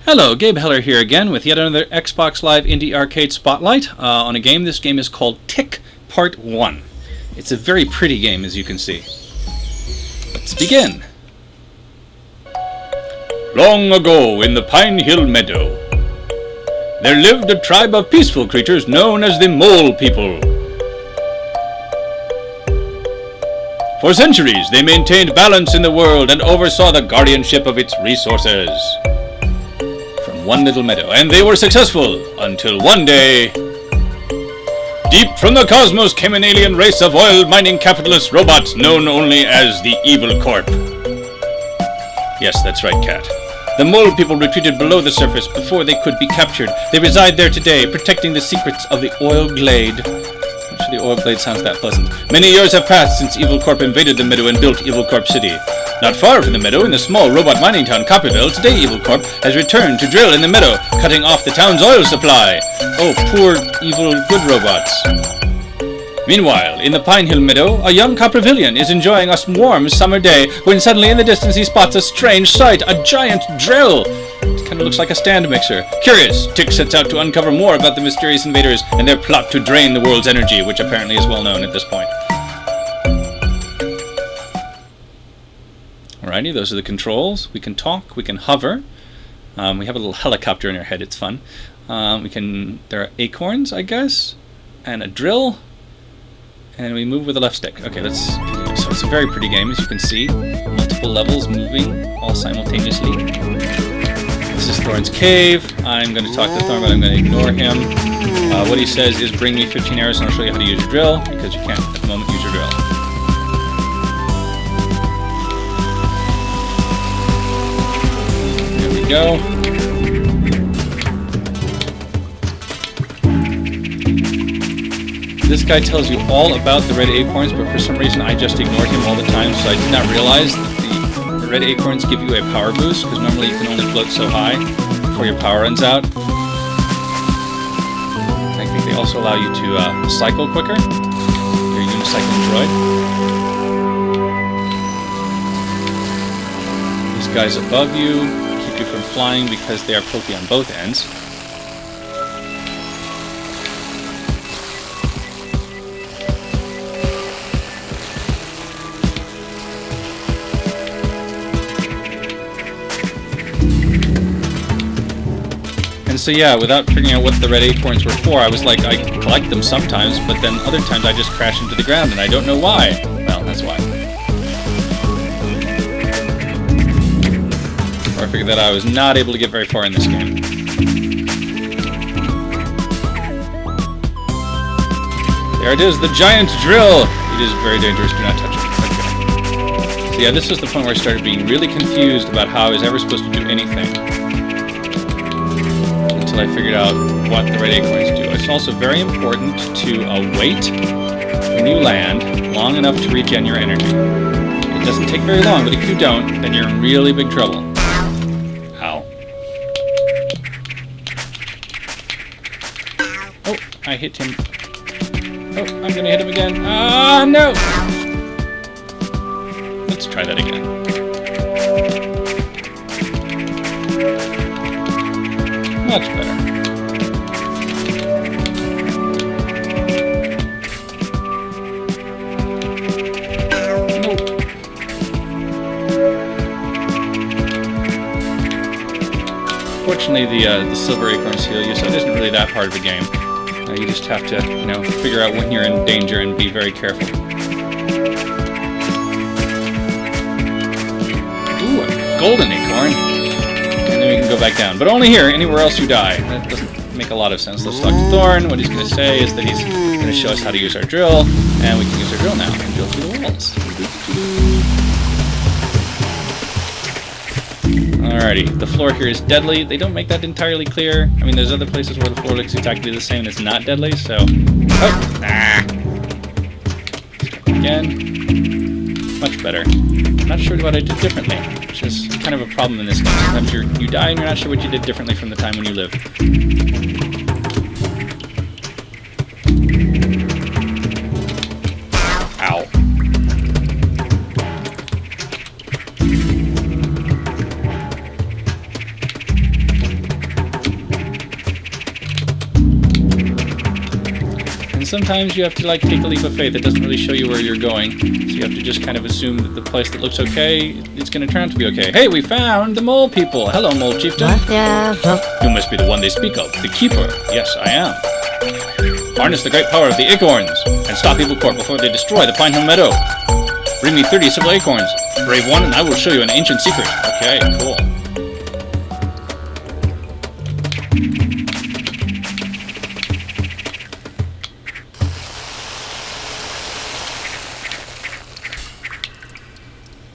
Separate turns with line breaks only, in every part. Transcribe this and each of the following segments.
Hello, Gabe Heller here again with yet another Xbox Live Indie Arcade Spotlight on a game. This game is called Tick Part 1. It's a very pretty game, as you can see. Let's begin. Long ago in the Pine Hill Meadow, there lived a tribe of peaceful creatures known as the Mole People. For centuries, they maintained balance in the world and oversaw the guardianship of its resources. From one little meadow, and they were successful until one day, deep from the cosmos came an alien race of oil mining capitalist robots known only as the EvilCorp. Yes, that's right, Cat. The Mole People retreated below the surface before they could be captured. They reside there today, protecting the secrets of the oil glade. Actually, the oil glade sounds that pleasant. Many years have passed since EvilCorp invaded the meadow and built EvilCorp City. Not far from the meadow, in the small robot mining town Copperville, today EvilCorp has returned to drill in the meadow, cutting off the town's oil supply. Oh, poor, evil, good robots. Meanwhile, in the Pine Hill Meadow, a young Coppervillian is enjoying a warm summer day when suddenly in the distance he spots a strange sight, a giant drill. It kind of looks like a stand mixer. Curious, Tick sets out to uncover more about the mysterious invaders and their plot to drain the world's energy, which apparently is well known at this point. Alrighty, those are the controls. We can talk, we can hover. We have a little helicopter in our head, it's fun. There are acorns, I guess, and a drill. And we move with the left stick. Okay, let's continue. So it's a very pretty game, as you can see. Multiple levels moving all simultaneously. This is Thorne's cave. I'm going to talk to Thorne, but I'm going to ignore him. What he says is bring me 15 arrows and I'll show you how to use your drill, because you can't at the moment use your drill. There we go. This guy tells you all about the red acorns, but for some reason I just ignored him all the time, so I did not realize that the red acorns give you a power boost, because normally you can only float so high before your power runs out. I think they also allow you to cycle quicker, your unicycling droid. These guys above you keep you from flying because they are pokey on both ends. So yeah, without figuring out what the red acorns were for, I was like, I collect them sometimes, but then other times I just crash into the ground, and I don't know why. Well, that's why. Or I figured that I was not able to get very far in this game. There it is, the giant drill! It is very dangerous, do not touch it. Okay. So yeah, this was the point where I started being really confused about how I was ever supposed to do anything. Until I figured out what the red acorns do. It's also very important to wait when you land long enough to regen your energy. It doesn't take very long, but if you don't, then you're in really big trouble. Ow. Oh, I hit him. Oh, I'm gonna hit him again. Ah, no! Let's try that again. Much better. Nope. Fortunately, the silver acorns heal you, so it isn't really that hard of a game. You just have to, figure out when you're in danger and be very careful. Ooh, a golden acorn. And then we can go back down. But only here. Anywhere else you die. That doesn't make a lot of sense. Let's talk to Thorne. What he's going to say is that he's going to show us how to use our drill. And we can use our drill now and drill through the walls. Alrighty. The floor here is deadly. They don't make that entirely clear. I mean, there's other places where the floor looks exactly the same and it's not deadly, so... Oh! Ah! Again. Much better. Not sure what I did differently, which is kind of a problem in this game. Sometimes you die and you're not sure what you did differently from the time when you lived. Ow. sometimes you have to like take a leap of faith. It doesn't really show you where you're going, so you have to just kind of assume that the place that looks okay, it's going to turn out to be okay. Hey, we found the mole people. Hello, mole chieftain. You must be the one they speak of, the keeper. Yes, I am. Harness the great power of the acorns and stop EvilCorp before they destroy the Pine Hill Meadow. Bring me 30 silver acorns, brave one, and I will show you an ancient secret. Okay, cool.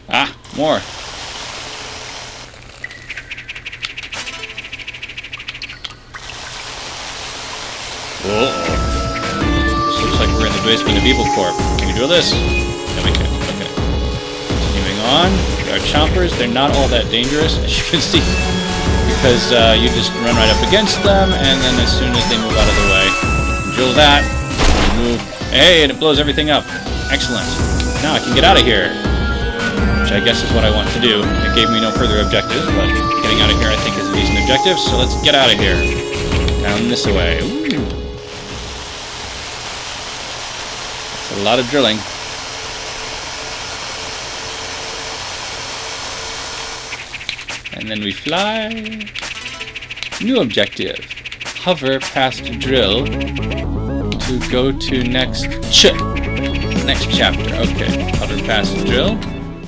Ah, more. Whoa. This looks like we're in the basement of EvilCorp. Can we do this? Yeah, we can. Okay. Continuing on. There are chompers. They're not all that dangerous, as you can see, because you just run right up against them, and then as soon as they move out of the way, drill that, move. Hey, and it blows everything up. Excellent. Now I can get out of here, which I guess is what I want to do. It gave me no further objectives, but getting out of here I think is a decent objective, so let's get out of here. Down this way. Ooh. That's a lot of drilling. And then we fly. New objective. Hover past drill to go to next chapter. Okay, hover past drill.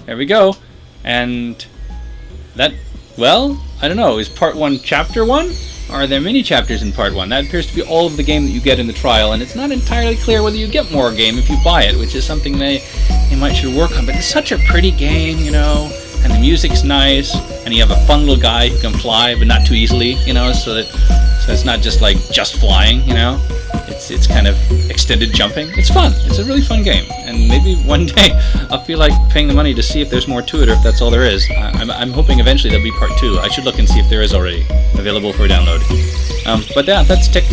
There we go. And that, well, I don't know, is part 1 chapter 1? Or are there many chapters in part 1? That appears to be all of the game that you get in the trial, and it's not entirely clear whether you get more game if you buy it, which is something they might should work on. But it's such a pretty game, you know, and the music's nice, and you have a fun little guy who can fly, but not too easily, you know, so it's not just like just flying, you know. It's kind of extended jumping. It's fun. It's a really fun game, and maybe one day I'll feel like paying the money to see if there's more to it, or if that's all there is. I'm hoping eventually there'll be part 2. I should look and see if there is already available for download. But yeah, that's Tick.